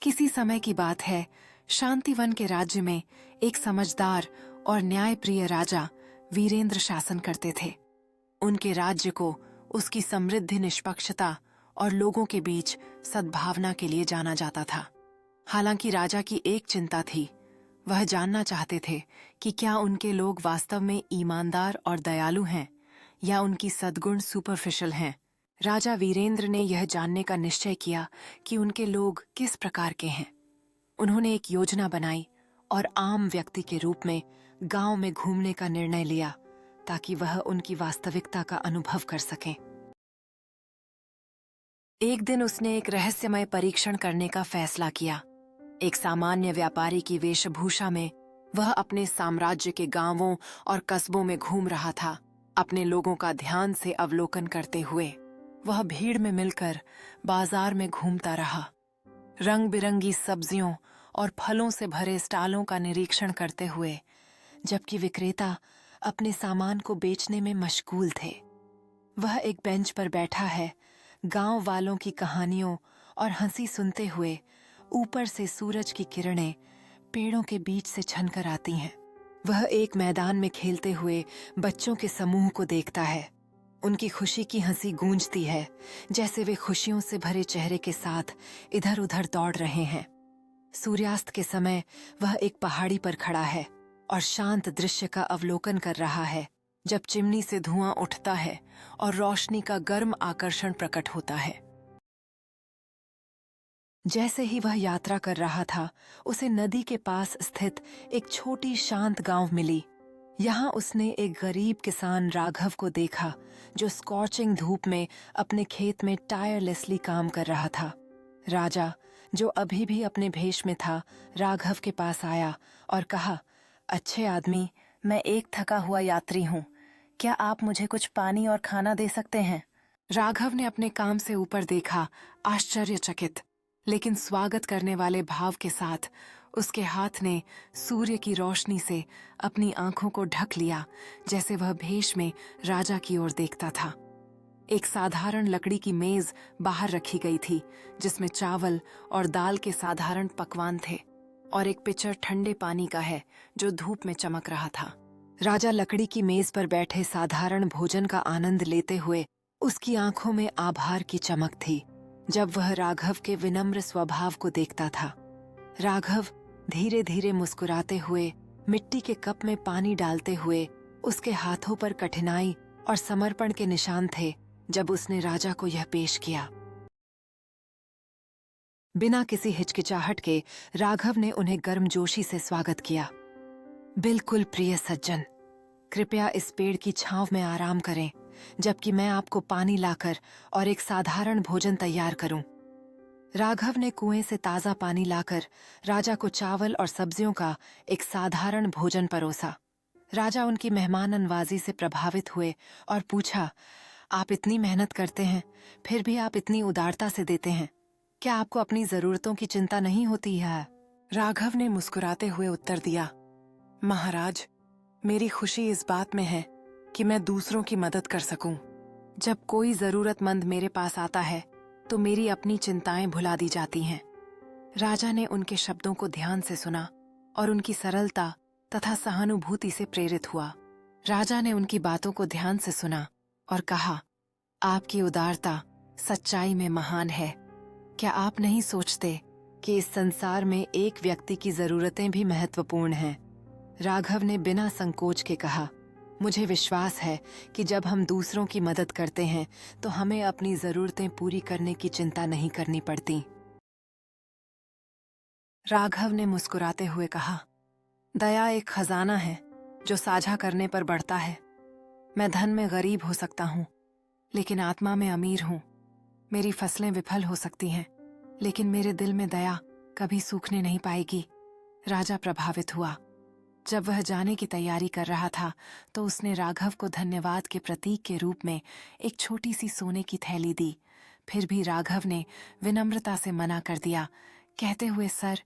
किसी समय की बात है, शांतिवन के राज्य में एक समझदार और न्यायप्रिय राजा वीरेंद्र शासन करते थे। उनके राज्य को उसकी समृद्धि, निष्पक्षता और लोगों के बीच सद्भावना के लिए जाना जाता था। हालांकि राजा की एक चिंता थी, वह जानना चाहते थे कि क्या उनके लोग वास्तव में ईमानदार और दयालु हैं या उनकी सद्गुण सुपरफिशियल हैं। राजा वीरेंद्र ने यह जानने का निश्चय किया कि उनके लोग किस प्रकार के हैं। उन्होंने एक योजना बनाई और आम व्यक्ति के रूप में गांव में घूमने का निर्णय लिया ताकि वह उनकी वास्तविकता का अनुभव कर सकें। एक दिन उसने एक रहस्यमय परीक्षण करने का फैसला किया। एक सामान्य व्यापारी की वेशभूषा में वह अपने साम्राज्य के गांवों और कस्बों में घूम रहा था। अपने लोगों का ध्यान से अवलोकन करते हुए वह भीड़ में मिलकर बाजार में घूमता रहा, रंग बिरंगी सब्जियों और फलों से भरे स्टालों का निरीक्षण करते हुए, जबकि विक्रेता अपने सामान को बेचने में मशगूल थे। वह एक बेंच पर बैठा है, गांव वालों की कहानियों और हंसी सुनते हुए। ऊपर से सूरज की किरणें पेड़ों के बीच से छनकर आती हैं। वह एक मैदान में खेलते हुए बच्चों के समूह को देखता है। उनकी खुशी की हंसी गूंजती है, जैसे वे खुशियों से भरे चेहरे के साथ इधर उधर दौड़ रहे हैं। सूर्यास्त के समय वह एक पहाड़ी पर खड़ा है और शांत दृश्य का अवलोकन कर रहा है, जब चिमनी से धुआं उठता है और रोशनी का गर्म आकर्षण प्रकट होता है। जैसे ही वह यात्रा कर रहा था, उसे नदी के पास स्थित एक छोटी शांत गांव मिली। यहाँ उसने एक गरीब किसान राघव को देखा, जो स्कॉचिंग धूप में अपने खेत में टायरलेसली काम कर रहा था। राजा, जो अभी भी अपने भेष में था, राघव के पास आया और कहा, अच्छे आदमी, मैं एक थका हुआ यात्री हूँ। क्या आप मुझे कुछ पानी और खाना दे सकते हैं? राघव ने अपने काम से ऊपर देखा, आश्चर्यचकित, लेकिन स्वागत करने वाले भाव के साथ उसके हाथ ने सूर्य की रोशनी से अपनी आंखों को ढक लिया, जैसे वह भेष में राजा की ओर देखता था। एक साधारण लकड़ी की मेज बाहर रखी गई थी, जिसमें चावल और दाल के साधारण पकवान थे और एक पिचर ठंडे पानी का है जो धूप में चमक रहा था। राजा लकड़ी की मेज पर बैठे साधारण भोजन का आनंद लेते हुए, उसकी आंखों में आभार की चमक थी जब वह राघव के विनम्र स्वभाव को देखता था। राघव धीरे धीरे मुस्कुराते हुए मिट्टी के कप में पानी डालते हुए, उसके हाथों पर कठिनाई और समर्पण के निशान थे जब उसने राजा को यह पेश किया। बिना किसी हिचकिचाहट के राघव ने उन्हें गर्मजोशी से स्वागत किया। बिल्कुल प्रिय सज्जन, कृपया इस पेड़ की छांव में आराम करें जबकि मैं आपको पानी लाकर और एक साधारण भोजन तैयार करूं। राघव ने कुएं से ताजा पानी लाकर राजा को चावल और सब्जियों का एक साधारण भोजन परोसा। राजा उनकी मेहमान नवाजी से प्रभावित हुए और पूछा, आप इतनी मेहनत करते हैं, फिर भी आप इतनी उदारता से देते हैं। क्या आपको अपनी जरूरतों की चिंता नहीं होती है? राघव ने मुस्कुराते हुए उत्तर दिया, महाराज, मेरी खुशी इस बात में है कि मैं दूसरों की मदद कर सकूं। जब कोई जरूरतमंद मेरे पास आता है तो मेरी अपनी चिंताएं भुला दी जाती हैं। राजा ने उनके शब्दों को ध्यान से सुना और उनकी सरलता तथा सहानुभूति से प्रेरित हुआ। राजा ने उनकी बातों को ध्यान से सुना और कहा, आपकी उदारता सच्चाई में महान है। क्या आप नहीं सोचते कि इस संसार में एक व्यक्ति की जरूरतें भी महत्वपूर्ण हैं? राघव ने बिना संकोच के कहा, मुझे विश्वास है कि जब हम दूसरों की मदद करते हैं तो हमें अपनी जरूरतें पूरी करने की चिंता नहीं करनी पड़ती। राघव ने मुस्कुराते हुए कहा, दया एक खजाना है जो साझा करने पर बढ़ता है। मैं धन में गरीब हो सकता हूँ, लेकिन आत्मा में अमीर हूँ। मेरी फसलें विफल हो सकती हैं, लेकिन मेरे दिल में दया कभी सूखने नहीं पाएगी। राजा प्रभावित हुआ। जब वह जाने की तैयारी कर रहा था तो उसने राघव को धन्यवाद के प्रतीक के रूप में एक छोटी सी सोने की थैली दी। फिर भी राघव ने विनम्रता से मना कर दिया, कहते हुए, सर,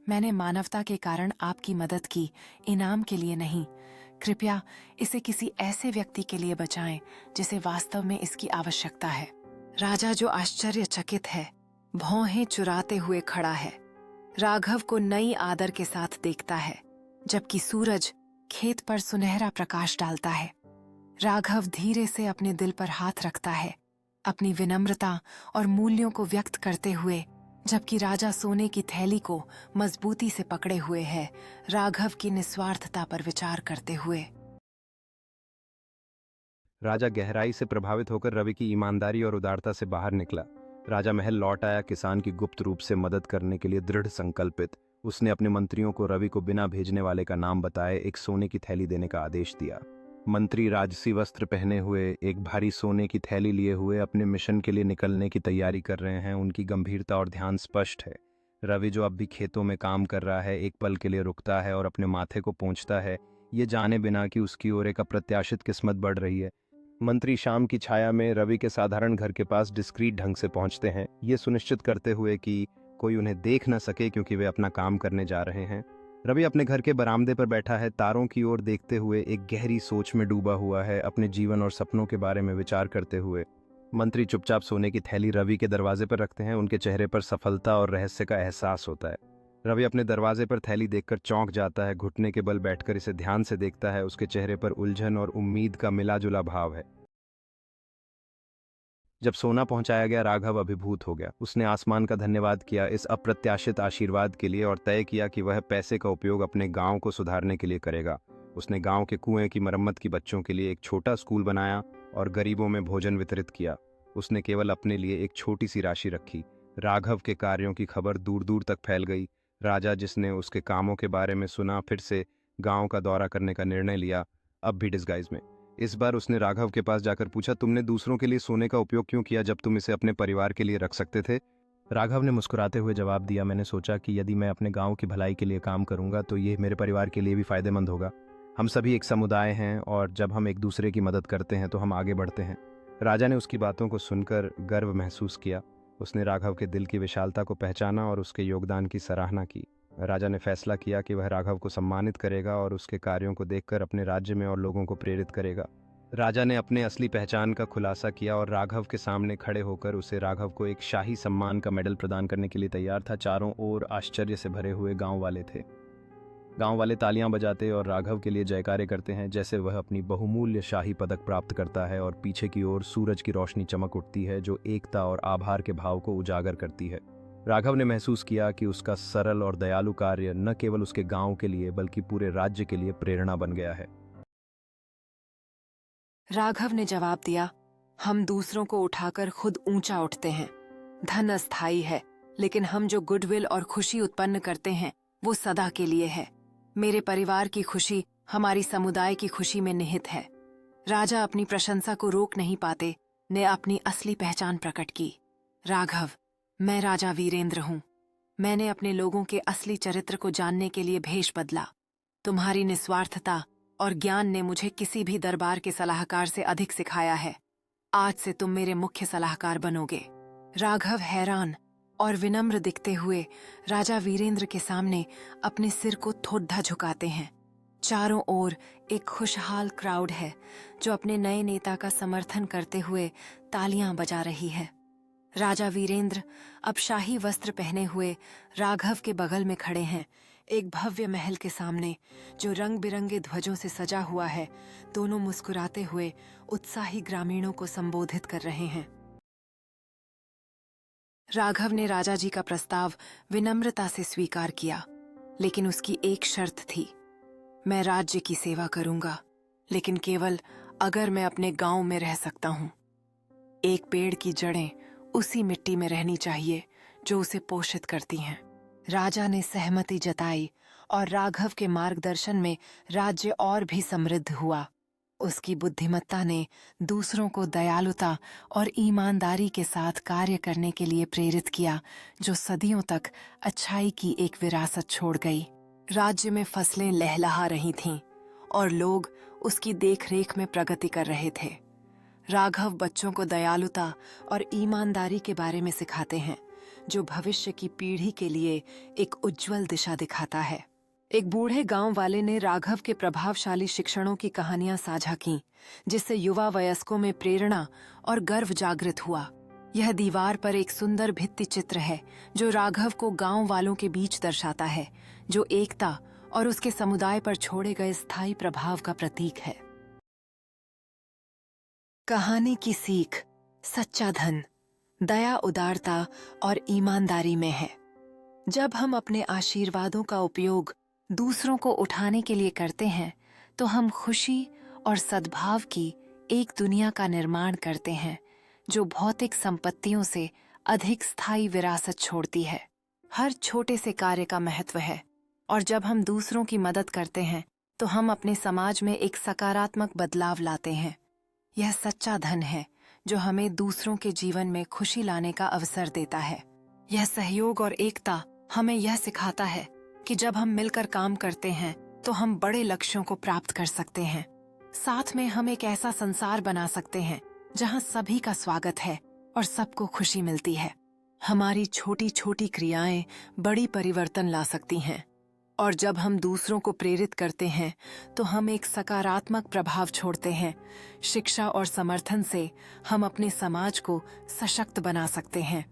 मैंने मानवता के कारण आपकी मदद की, इनाम के लिए नहीं। कृपया इसे किसी ऐसे व्यक्ति के लिए बचाएं जिसे वास्तव में इसकी आवश्यकता है। राजा, जो आश्चर्यचकित है, भौहें चुराते हुए खड़ा है। राघव को नई आदर के साथ देखता है, जबकि सूरज खेत पर सुनहरा प्रकाश डालता है। राघव धीरे से अपने दिल पर हाथ रखता है, अपनी विनम्रता और मूल्यों को व्यक्त करते हुए, जबकि राजा सोने की थैली को मजबूती से पकड़े हुए है, राघव की निस्वार्थता पर विचार करते हुए। राजा गहराई से प्रभावित होकर रवि की ईमानदारी और उदारता से बाहर निकला। राजा महल लौट आया, किसान की गुप्त रूप से मदद करने के लिए दृढ़ संकल्पित। उसने अपने मंत्रियों को रवि को बिना भेजने वाले का नाम बताए एक सोने की थैली देने का आदेश दिया। मंत्री राजसी वस्त्र पहने हुए, एक भारी सोने की थैली लिए हुए अपने मिशन के लिए निकलने की तैयारी कर रहे हैं। उनकी गंभीरता और ध्यान स्पष्ट है। रवि जो अब भी खेतों में काम कर रहा है, एक पल के लिए रुकता है और अपने माथे को पोंछता है, ये जाने बिना कि उसकी ओर एक अप्रत्याशित किस्मत बढ़ रही है। मंत्री शाम की छाया में रवि के साधारण घर के पास डिस्क्रीट ढंग से पहुंचते हैं, ये सुनिश्चित करते हुए कि कोई उन्हें देख न सके, क्योंकि वे अपना काम करने जा रहे हैं। रवि अपने घर के बरामदे पर बैठा है, तारों की ओर देखते हुए एक गहरी सोच में डूबा हुआ है, अपने जीवन और सपनों के बारे में विचार करते हुए। मंत्री चुपचाप सोने की थैली रवि के दरवाजे पर रखते हैं। उनके चेहरे पर सफलता और रहस्य का एहसास होता है। रवि अपने दरवाजे पर थैली देखकर चौंक जाता है, घुटने के बल बैठकर इसे ध्यान से देखता है। उसके चेहरे पर उलझन और उम्मीद का मिला जुला भाव है। जब सोना पहुंचाया गया, राघव अभिभूत हो गया। उसने आसमान का धन्यवाद किया इस अप्रत्याशित आशीर्वाद के लिए और तय किया कि वह पैसे का उपयोग अपने गांव को सुधारने के लिए करेगा। उसने गांव के कुएं की मरम्मत की, बच्चों के लिए एक छोटा स्कूल बनाया और गरीबों में भोजन वितरित किया। उसने केवल अपने लिए एक छोटी सी राशि रखी। राघव के कार्यों की खबर दूर दूर तक फैल गई। राजा, जिसने उसके कामों के बारे में सुना, फिर से गांव का दौरा करने का निर्णय लिया, अब भी डिस्गाइज में। इस बार उसने राघव के पास जाकर पूछा, तुमने दूसरों के लिए सोने का उपयोग क्यों किया जब तुम इसे अपने परिवार के लिए रख सकते थे? राघव ने मुस्कुराते हुए जवाब दिया, मैंने सोचा कि यदि मैं अपने गांव की भलाई के लिए काम करूंगा तो ये मेरे परिवार के लिए भी फायदेमंद होगा। हम सभी एक समुदाय हैं और जब हम एक दूसरे की मदद करते हैं तो हम आगे बढ़ते हैं। राजा ने उसकी बातों को सुनकर गर्व महसूस किया। उसने राघव के दिल की विशालता को पहचाना और उसके योगदान की सराहना की। राजा ने फैसला किया कि वह राघव को सम्मानित करेगा और उसके कार्यों को देखकर अपने राज्य में और लोगों को प्रेरित करेगा। राजा ने अपने असली पहचान का खुलासा किया और राघव के सामने खड़े होकर उसे राघव को एक शाही सम्मान का मेडल प्रदान करने के लिए तैयार था। चारों ओर आश्चर्य से भरे हुए गांव वाले थे। गांव वाले तालियां बजाते और राघव के लिए जयकारे करते हैं, जैसे वह अपनी बहुमूल्य शाही पदक प्राप्त करता है। और पीछे की ओर सूरज की रोशनी चमक उठती है, जो एकता और आभार के भाव को उजागर करती है। राघव ने महसूस किया कि उसका सरल और दयालु कार्य न केवल उसके गांव के लिए बल्कि पूरे राज्य के लिए प्रेरणा बन गया है। राघव ने जवाब दिया, हम दूसरों को उठाकर खुद ऊंचा उठते हैं। धन अस्थायी है, लेकिन हम जो गुडविल और खुशी उत्पन्न करते हैं वो सदा के लिए है। मेरे परिवार की खुशी हमारी समुदाय की खुशी में निहित है। राजा अपनी प्रशंसा को रोक नहीं पाते ने अपनी असली पहचान प्रकट की। राघव, मैं राजा वीरेंद्र हूँ। मैंने अपने लोगों के असली चरित्र को जानने के लिए भेष बदला। तुम्हारी निस्वार्थता और ज्ञान ने मुझे किसी भी दरबार के सलाहकार से अधिक सिखाया है। आज से तुम मेरे मुख्य सलाहकार बनोगे। राघव हैरान और विनम्र दिखते हुए राजा वीरेंद्र के सामने अपने सिर को थोड़ा झुकाते हैं। चारों ओर एक खुशहाल क्राउड है जो अपने नए नेता का समर्थन करते हुए तालियां बजा रही है। राजा वीरेंद्र अब शाही वस्त्र पहने हुए राघव के बगल में खड़े हैं, एक भव्य महल के सामने जो रंग बिरंगे ध्वजों से सजा हुआ है। दोनों मुस्कुराते हुए उत्साही ग्रामीणों को संबोधित कर रहे हैं। राघव ने राजा जी का प्रस्ताव विनम्रता से स्वीकार किया, लेकिन उसकी एक शर्त थी, मैं राज्य की सेवा करूंगा, लेकिन केवल अगर मैं अपने गांव में रह सकता हूं। एक पेड़ की जड़ें उसी मिट्टी में रहनी चाहिए जो उसे पोषित करती हैं। राजा ने सहमति जताई और राघव के मार्गदर्शन में राज्य और भी समृद्ध हुआ। उसकी बुद्धिमत्ता ने दूसरों को दयालुता और ईमानदारी के साथ कार्य करने के लिए प्रेरित किया, जो सदियों तक अच्छाई की एक विरासत छोड़ गई। राज्य में फसलें लहलहा रही थीं और लोग उसकी देखरेख में प्रगति कर रहे थे। राघव बच्चों को दयालुता और ईमानदारी के बारे में सिखाते हैं, जो भविष्य की पीढ़ी के लिए एक उज्जवल दिशा दिखाता है। एक बूढ़े गांव वाले ने राघव के प्रभावशाली शिक्षणों की कहानियां साझा कीं, जिससे युवा वयस्कों में प्रेरणा और गर्व जागृत हुआ। यह दीवार पर एक सुंदर भित्ति चित्र है जो राघव को गांव वालों के बीच दर्शाता है, जो एकता और उसके समुदाय पर छोड़े गए स्थायी प्रभाव का प्रतीक है। कहानी की सीख सच्चा धन दया, उदारता और ईमानदारी में है। जब हम अपने आशीर्वादों का उपयोग दूसरों को उठाने के लिए करते हैं, तो हम खुशी और सद्भाव की एक दुनिया का निर्माण करते हैं जो भौतिक संपत्तियों से अधिक स्थायी विरासत छोड़ती है। हर छोटे से कार्य का महत्व है, और जब हम दूसरों की मदद करते हैं तो हम अपने समाज में एक सकारात्मक बदलाव लाते हैं। यह सच्चा धन है जो हमें दूसरों के जीवन में खुशी लाने का अवसर देता है। यह सहयोग और एकता हमें यह सिखाता है कि जब हम मिलकर काम करते हैं तो हम बड़े लक्ष्यों को प्राप्त कर सकते हैं। साथ में हम एक ऐसा संसार बना सकते हैं जहां सभी का स्वागत है और सबको खुशी मिलती है। हमारी छोटी छोटी क्रियाएं बड़ी परिवर्तन ला सकती हैं, और जब हम दूसरों को प्रेरित करते हैं तो हम एक सकारात्मक प्रभाव छोड़ते हैं। शिक्षा और समर्थन से हम अपने समाज को सशक्त बना सकते हैं।